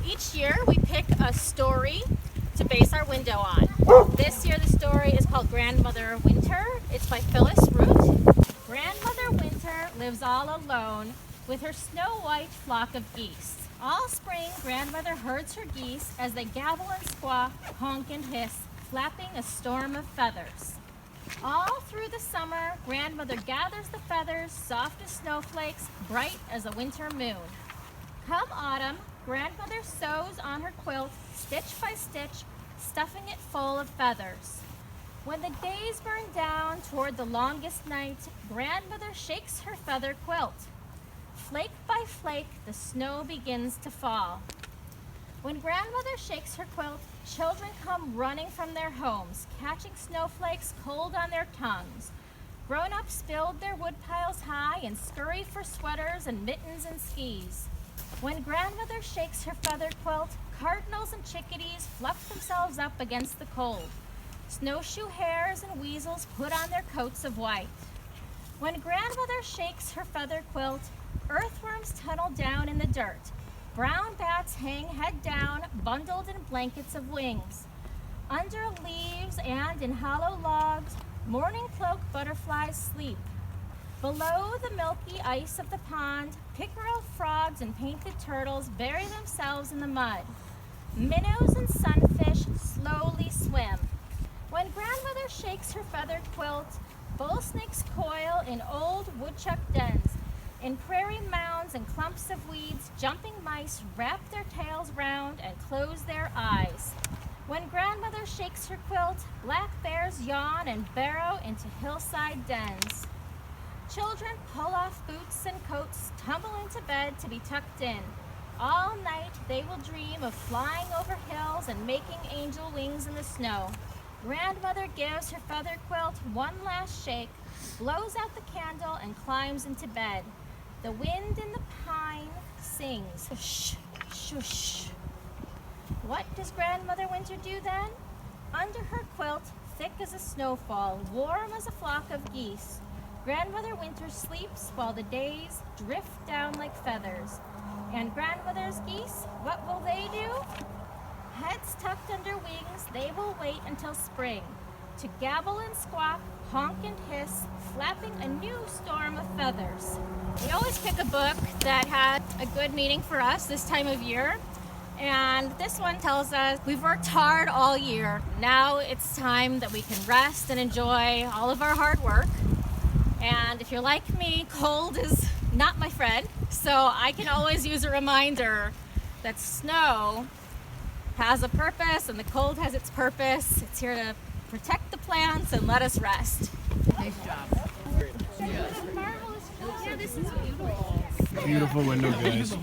Each year we pick a story to base our window on. This year the story is called Grandmother Winter. It's by Phyllis Root. Grandmother Winter lives all alone with her snow-white flock of geese. All spring, Grandmother herds her geese as they gabble and squawk, honk and hiss, flapping a storm of feathers. All through the summer, Grandmother gathers the feathers, soft as snowflakes, bright as a winter moon. Come autumn, Grandmother sews on her quilt, stitch by stitch, stuffing it full of feathers. When the days burn down toward the longest night, Grandmother shakes her feather quilt. Flake by flake, the snow begins to fall. When Grandmother shakes her quilt, children come running from their homes, catching snowflakes cold on their tongues. Grown-ups build their wood piles high and scurry for sweaters and mittens and skis. When Grandmother shakes her feather quilt, cardinals and chickadees fluff themselves up against the cold. Snowshoe hares and weasels put on their coats of white. When Grandmother shakes her feather quilt, earthworms tunnel down in the dirt. Brown bats hang head down, bundled in blankets of wings. Under leaves and in hollow logs, morning cloak butterflies sleep. Below the milky ice of the pond, pickerel frogs and painted turtles bury themselves in the mud. Minnows and sunfish slowly swim. When Grandmother shakes her feathered quilt, bull snakes coil in old woodchuck dens. In prairie mounds and clumps of weeds, jumping mice wrap their tails round and close their eyes. When Grandmother shakes her quilt, black bears yawn and burrow into hillside dens. Children pull off boots and coats, tumble into bed to be tucked in. All night they will dream of flying over hills and making angel wings in the snow. Grandmother gives her feather quilt one last shake, blows out the candle, and climbs into bed. The wind in the pine sings, shush, shush. What does Grandmother Winter do then? Under her quilt, thick as a snowfall, warm as a flock of geese, Grandmother Winter sleeps while the days drift down like feathers. And Grandmother's geese, what will they do? Heads tucked under wings, they will wait until spring to gabble and squawk, honk and hiss, flapping a new storm of feathers. We always pick a book that had a good meaning for us this time of year. And this one tells us we've worked hard all year. Now it's time that we can rest and enjoy all of our hard work. And if you're like me, cold is not my friend. So I can always use a reminder that snow has a purpose and the cold has its purpose. It's here to protect the plants and let us rest. Nice job. Yeah, this is beautiful. Beautiful window, guys.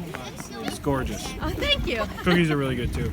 It's gorgeous. Oh, thank you. Cookies are really good too.